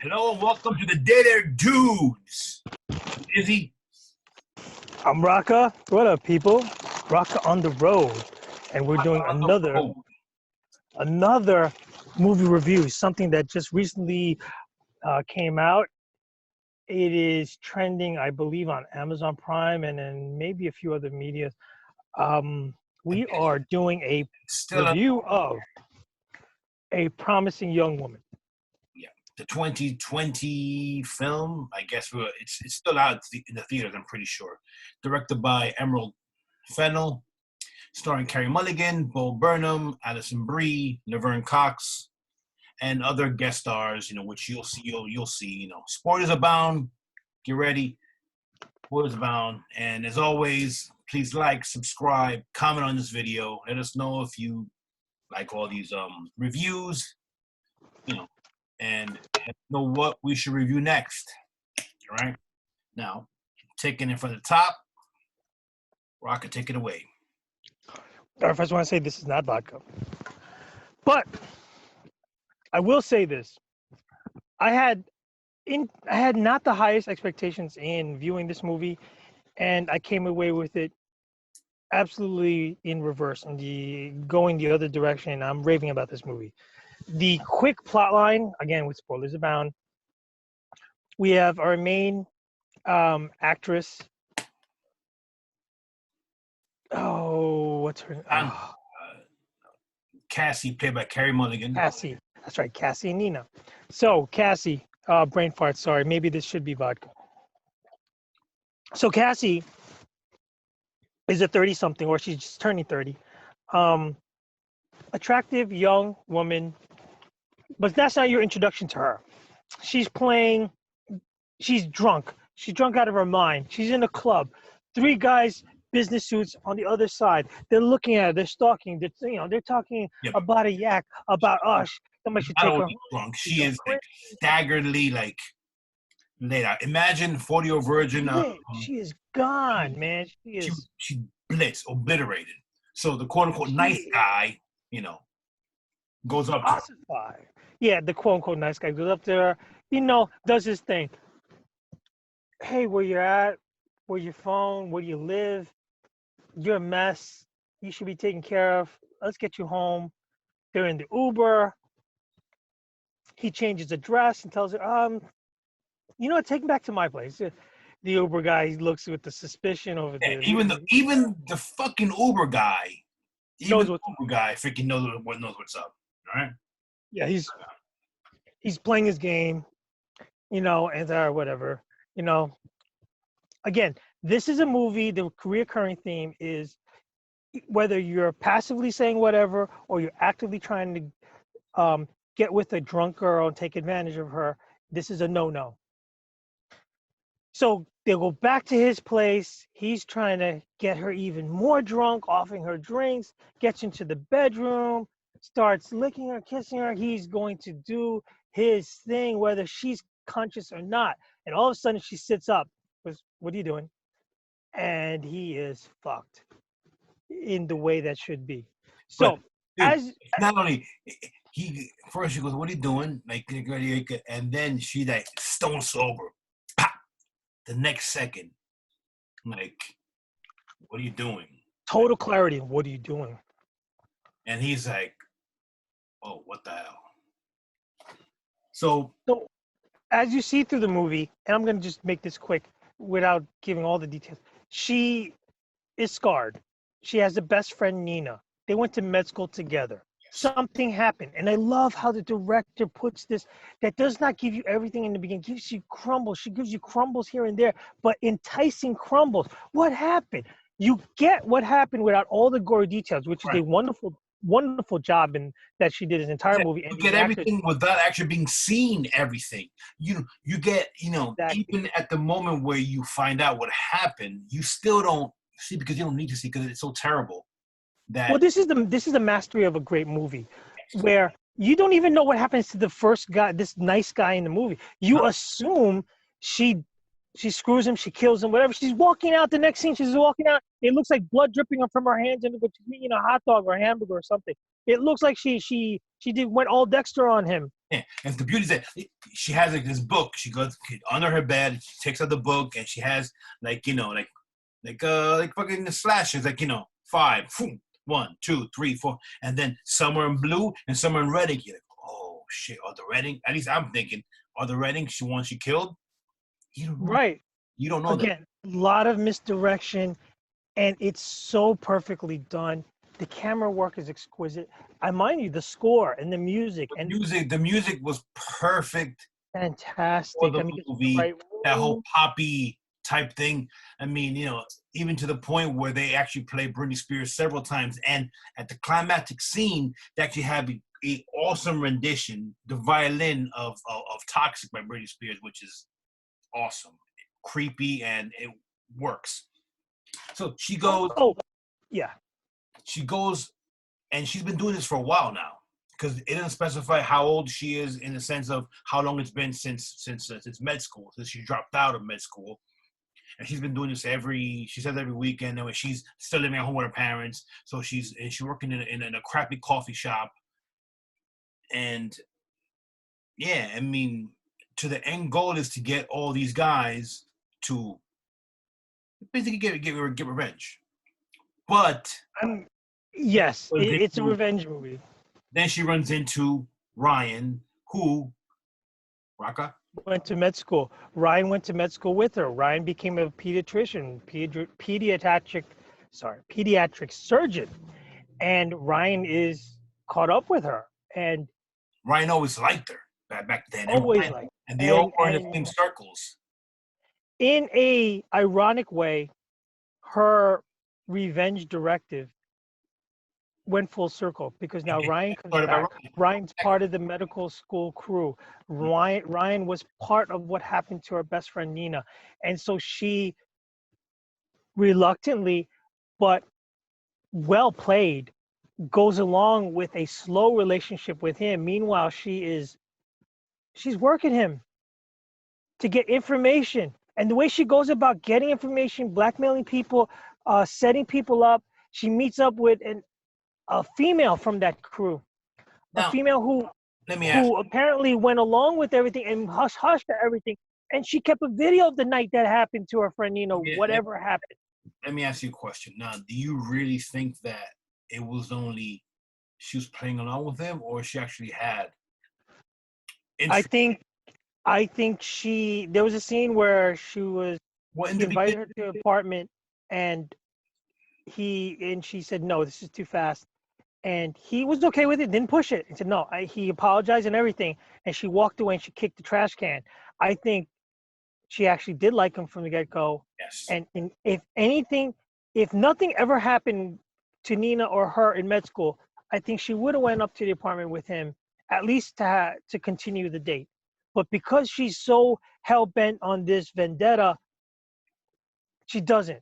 Hello and welcome to the Day There Dudes. Izzy. I'm Raka. What up, people? Raka on the road, and we're doing another movie review. Something that just recently came out. It is trending, I believe, on Amazon Prime and then maybe a few other media. We are doing a review of A Promising Young Woman. Yeah, the 2020 film. I guess it's still out in the theaters. I'm pretty sure. Directed by Emerald Fennell, starring Carey Mulligan, Bo Burnham, Alison Brie, Laverne Cox, and other guest stars. Which you'll see. You'll see. Spoilers abound. Get ready. Spoilers abound. And as always, please like, subscribe, comment on this video. Let us know if you like all these reviews. And know what we should review next. All right. Now, taking it from the top, Rocket, take it away. I first want to say this is not vodka, but I will say this: I had not the highest expectations in viewing this movie, and I came away with it absolutely in reverse and going the other direction. I'm raving about this movie. The quick plot line, again with spoilers abound. We have our main actress. Oh, what's her name? Cassie, played by Carey Mulligan. Cassie. That's right, Cassie and Nina. So Cassie, brain fart, sorry. Maybe this should be vodka. So Cassie is a 30-something, or she's just turning 30. Attractive young woman, but that's not your introduction to her. She's drunk. She's drunk out of her mind. She's in a club. 3 guys, business suits on the other side. They're looking at her. They're stalking. They're talking about a yak, about us. Somebody should take her. Drunk. She is staggeredly laid out. Imagine 40-year-old virgin. She is gone, man. She blitzed, obliterated. So the quote-unquote nice guy, goes up to her. Yeah, the quote-unquote nice guy goes up to her, does his thing. Hey, where you at? Where's your phone? Where do you live? You're a mess. You should be taken care of. Let's get you home. They're in the Uber. He changes address and tells her, take him back to my place. The Uber guy looks with the suspicion over there. Even the fucking Uber guy, freaking knows what's up. All right. Yeah, he's playing his game, and whatever. Again, this is a movie. The recurring theme is whether you're passively saying whatever or you're actively trying to get with a drunk girl and take advantage of her. This is a no-no. So they'll go back to his place. He's trying to get her even more drunk, offering her drinks, gets into the bedroom, starts licking her, kissing her. He's going to do his thing, whether she's conscious or not. And all of a sudden she sits up. What are you doing? And he is fucked in the way that should be. So not only he first, she goes, "What are you doing?" And then she stone sober. Pop. The next second, what are you doing? Total clarity. What are you doing? And he's like, "Oh, what the hell?" So as you see through the movie, and I'm going to just make this quick without giving all the details, she is scarred. She has a best friend, Nina. They went to med school together. Something happened. And I love how the director puts this, that does not give you everything in the beginning, gives you crumbles. She gives you crumbles here and there, but enticing crumbles. What happened? You get what happened without all the gory details, which is a wonderful job in that she did his entire movie. You get everything without actually being seen. Everything you get, exactly. Even at the moment where you find out what happened, you still don't see because you don't need to see because it's so terrible. Well, this is the mastery of a great movie, where you don't even know what happens to the first guy, this nice guy in the movie. You assume she screws him, she kills him, whatever. She's walking out. The next scene, she's walking out. It looks like blood dripping from her hands, and she's eating a hot dog or a hamburger or something. It looks like she She did went all Dexter on him. Yeah, and the beauty is that she has like this book. She goes under her bed, she takes out the book, and she has like like fucking the slashes, like 5, boom, 1, 2, 3, 4, and then somewhere in blue and somewhere in red. You're like, oh shit, are the red ink? At least I'm thinking, are the red ink she one she killed? You don't know. Right. You don't know that. Again, a lot of misdirection, and it's so perfectly done. The camera work is exquisite. I mind you, the score and the music and The music was perfect fantastic. for the I mean, it's the movie. right That whole room. poppy type thing. I mean, even to the point where they actually play Britney Spears several times, and at the climactic scene, they actually have a awesome rendition, the violin of "Toxic" by Britney Spears, which is awesome, creepy, and it works. So she goes. Oh, yeah. She goes, and she's been doing this for a while now, because it doesn't specify how old she is in the sense of how long it's been since med school, since she dropped out of med school. And she's been doing this every weekend. And when she's still living at home with her parents, so she's working in a crappy coffee shop. And yeah, I mean, to the end goal is to get all these guys to basically get revenge. But Yes, it's a revenge movie. then she runs into Ryan, who Raka Went to med school. Ryan went to med school with her. Ryan became a pediatrician, pediatric surgeon, and Ryan is caught up with her, and Ryan always liked her back then. always like, and they all were in the same circles. In a ironic way, her revenge directive went full circle because now Ryan comes back. Ryan's part of the medical school crew. Ryan was part of what happened to her best friend Nina, and so she reluctantly, but well played, goes along with a slow relationship with him. Meanwhile, she's working him to get information, and the way she goes about getting information, blackmailing people, setting people up. She meets up with a female from that crew, a female who apparently went along with everything and hush to everything, and she kept a video of the night that happened to her friend Nina, whatever happened. Let me ask you a question. Now, do you really think that it was only she was playing along with him, or she actually had? I think there was a scene where he invited her to the apartment, and she said, no, this is too fast. And he was okay with it, didn't push it. He said, no, he apologized and everything. And she walked away and she kicked the trash can. I think she actually did like him from the get-go. Yes. And if nothing ever happened to Nina or her in med school, I think she would have went up to the apartment with him, at least to continue the date. But because she's so hell-bent on this vendetta, she doesn't.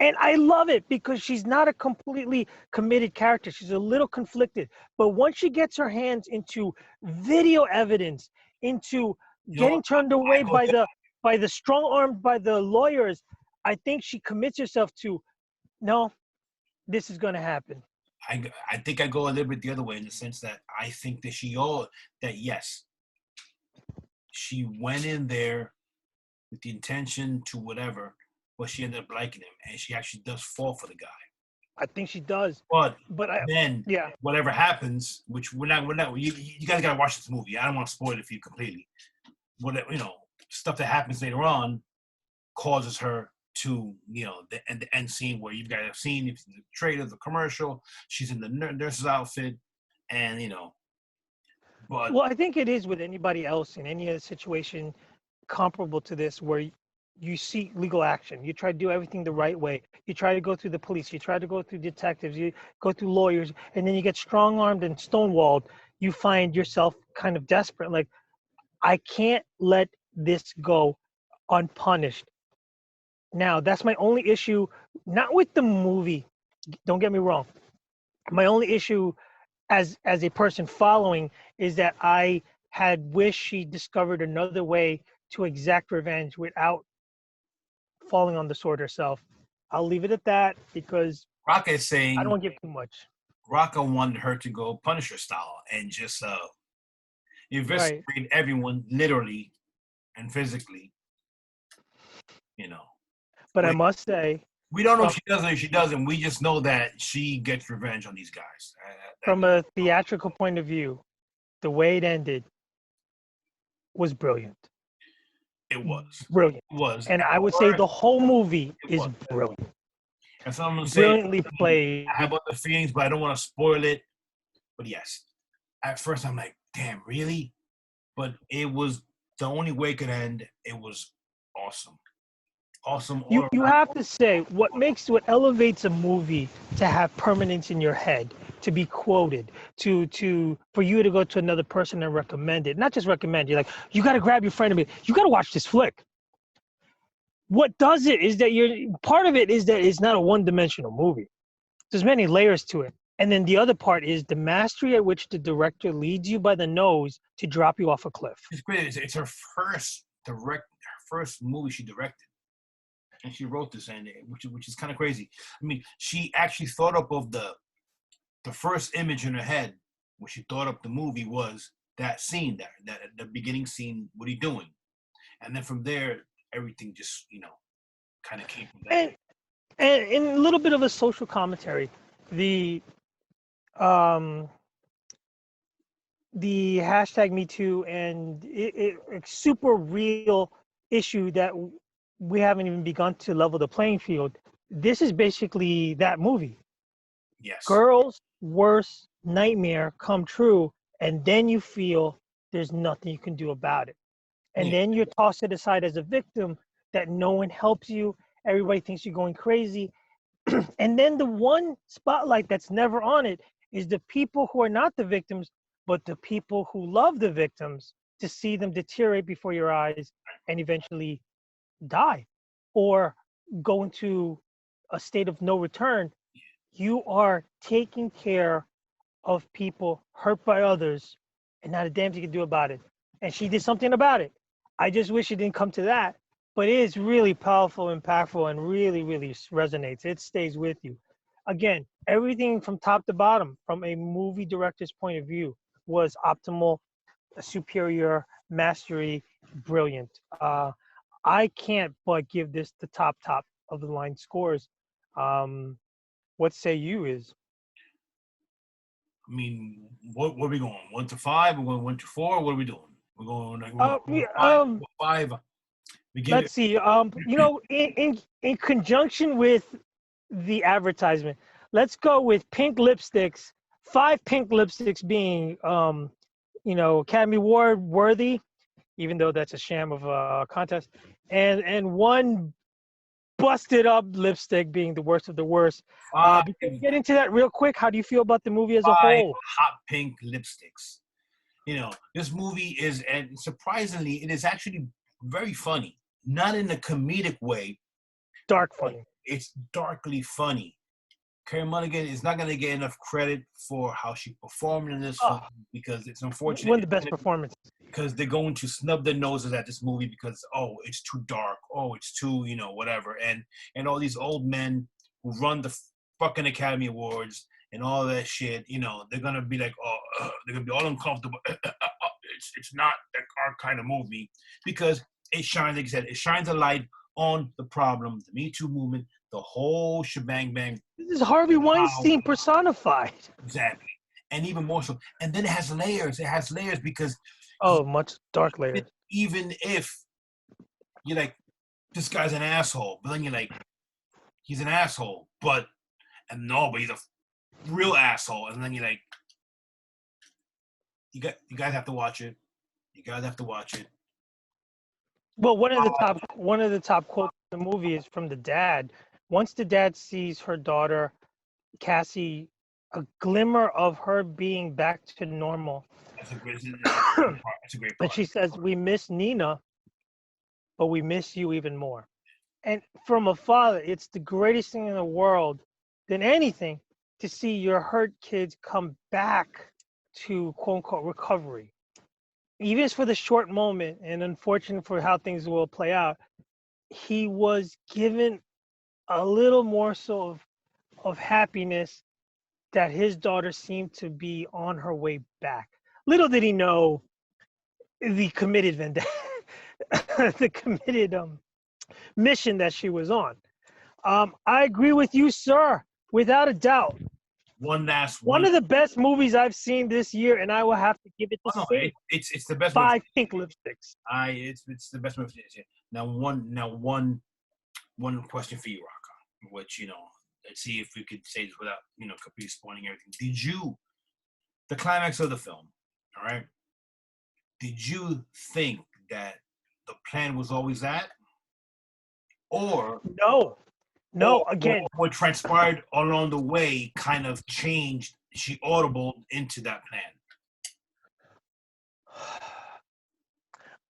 And I love it because she's not a completely committed character. She's a little conflicted. But once she gets her hands into video evidence, into getting turned away by the strong-armed by the lawyers, I think she commits herself to, no, this is going to happen. I think I go a little bit the other way in the sense that I think that yes, she went in there with the intention to whatever, but she ended up liking him, and she actually does fall for the guy. I think she does. But then whatever happens, which we're not. You guys gotta watch this movie. I don't want to spoil it for you completely. Whatever stuff that happens later on causes her to the end scene where you've got a scene, the trailer, the commercial. She's in the nurse's outfit, and But well, I think it is with anybody else in any other situation comparable to this, where you seek legal action. You try to do everything the right way. You try to go through the police. You try to go through detectives. You go through lawyers, and then you get strong-armed and stonewalled. You find yourself kind of desperate. Like, I can't let this go unpunished. Now, that's my only issue, not with the movie. Don't get me wrong. My only issue as a person following is that I had wished she discovered another way to exact revenge without falling on the sword herself. I'll leave it at that because Raka is saying I don't want to give too much. Rocco wanted her to go Punisher style and just Right. eviscerate everyone literally and physically. You know, But I we, must say, we don't know if from she does or if she doesn't. We just know that she gets revenge on these guys. from a theatrical point of view, the way it ended was brilliant. It was. Brilliant. It was. And At I would say first, the whole movie it is was. brilliant. And so I'm gonna say Brilliantly I have played. other feelings, but I don't want to spoil it. But yes, at first I'm like, damn, really? But it was the only way it could end. It was awesome, awesome all You around. have to say what elevates a movie to have permanence in your head, to be quoted, to for you to go to another person and recommend it. Not just recommend, you're like, you gotta grab your friend and be, you gotta watch this flick. What does it is that you're part of it is that it's not a one-dimensional movie. There's many layers to it. And then the other part is the mastery at which the director leads you by the nose to drop you off a cliff. It's great. It's her first movie she directed, and she wrote this, and which is kind of crazy. I mean, she actually thought up of the first image in her head when she thought up the movie was that scene, that the beginning scene. What are you doing? And then from there, everything just kind of came from that. And a little bit of a social commentary, the um the hashtag Me Too and a super real issue that we haven't even begun to level the playing field. This is basically that movie. Yes. Girl's worst nightmare come true, and then you feel there's nothing you can do about it. And Yeah. then you're tossed aside as a victim that no one helps you. Everybody thinks you're going crazy. And then the one spotlight that's never on it is the people who are not the victims, but the people who love the victims, to see them deteriorate before your eyes and eventually die or go into a state of no return. You are taking care of people hurt by others and not a damn thing you can do about it. And she did something about it. I just wish it didn't come to that. But it is really powerful, impactful, and really, really resonates. It stays with you. Again, everything from top to bottom, from a movie director's point of view, was optimal, superior, mastery, brilliant. I can't but give this the top of the line scores. Um, what say you is? I mean, what are we going? 1 to 5? We're going 1 to 4. What are we doing? We're going five. Five. We give Let's it. see. In conjunction with the advertisement, let's go with pink lipsticks. 5 pink lipsticks being, Academy Award worthy, even though that's a sham of a contest, and one busted up lipstick being the worst of the worst. Five. Before we get into that real quick, how do you feel about the movie as a Five whole? hot pink lipsticks. This movie is, and surprisingly, it is actually very funny. Not in a comedic way. Dark But funny. it's darkly funny. Carey Mulligan is not going to get enough credit for how she performed in this film Oh, because it's one unfortunate. of the best performances. Because they're going to snub their noses at this movie because it's too dark, it's too whatever, and all these old men who run the fucking Academy Awards and all that shit, they're gonna be like, they're gonna be all uncomfortable. It's not our kind of movie because it shines, like I said, it shines a light on the problem, the Me Too movement, the whole shebang bang. This is Harvey Weinstein personified. Exactly, and even more so. And then it has layers. It has layers because Oh, much dark layers. even if you're like, this guy's an asshole, but then you're like, he's an asshole, but he's a real asshole, and then you're like, you guys have to watch it. You guys have to watch it. Well, one of the top quotes in the movie is from the dad. Once the dad sees her daughter, Cassie, a glimmer of her being back to normal. That's a great. It's a great And part. she says, "We miss Nina, but we miss you even more." And from a father, it's the greatest thing in the world than anything to see your hurt kids come back to quote unquote recovery. Even if it's for the short moment, and unfortunate for how things will play out, he was given a little more so of happiness that his daughter seemed to be on her way back. Little did he know the committed vendetta, the committed mission that she was on. I agree with you, sir, without a doubt. One last One one. of the best movies I've seen this year, and I will have to give it the Oh, no, same. it's the best movie. 5 pink lipsticks. It's the best movie this year. Now one question for you, Rocco, which let's see if we could say this without completely spoiling everything. Did you the climax of the film? All right. Did you think that the plan was always that, or No, no. Again, what transpired along the way kind of changed? She audibled into that plan.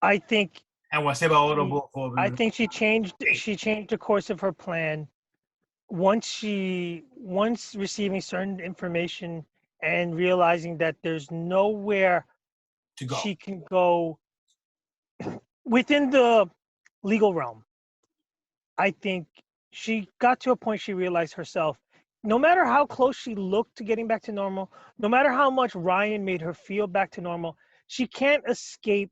I think. And what I say about audible? I think she changed. She changed the course of her plan once receiving certain information and realizing that there's nowhere to go. she can go within the legal realm. I think she got to a point she realized herself, no matter how close she looked to getting back to normal, no matter how much Ryan made her feel back to normal, she can't escape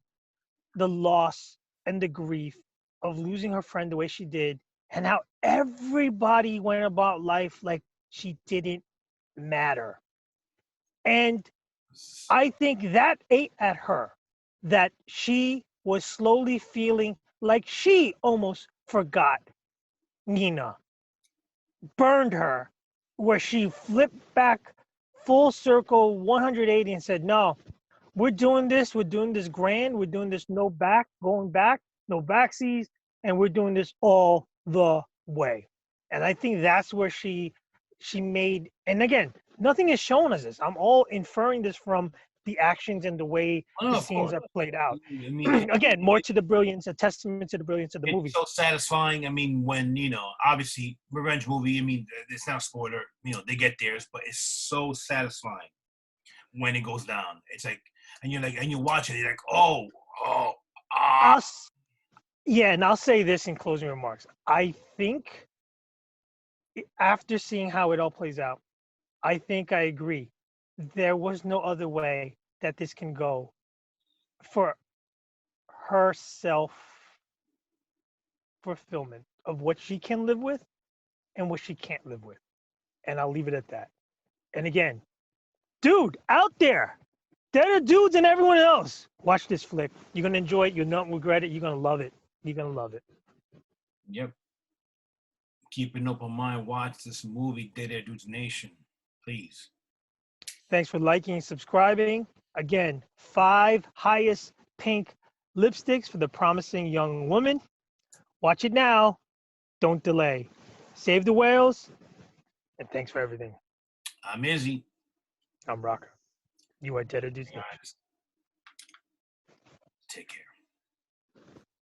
the loss and the grief of losing her friend the way she did, and how everybody went about life like she didn't matter. And I think that ate at her, that she was slowly feeling like she almost forgot Nina, burned her, where she flipped back full circle 180 and said, no, we're doing this grand, we're doing this no backsies, and we're doing this all the way. And I think that's where she made, and again, nothing is showing us this. I'm all inferring this from the actions and the way the scenes are played out. I mean, again, more to the brilliance, a testament to the brilliance of the movie. It's so satisfying. I mean, when obviously revenge movie. I mean, it's not a spoiler. They get theirs, but it's so satisfying when it goes down. It's like, and you watch it. You're like, oh. Yeah, and I'll say this in closing remarks. I think after seeing how it all plays out, I think I agree. There was no other way that this can go for her self-fulfillment of what she can live with and what she can't live with. And I'll leave it at that. And again, dude, out there are dudes and everyone else. Watch this flick. You're going to enjoy it. You'll not regret it. You're going to love it. You're going to love it. Yep. Keep an open mind. Watch this movie, Dead Air Dudes Nation. Please. Thanks for liking and subscribing. Again, 5 highest pink lipsticks for the promising young woman. Watch it now. Don't delay. Save the whales. And thanks for everything. I'm Izzy. I'm Rocker. You are Dead Air Dudes Nation. Take care.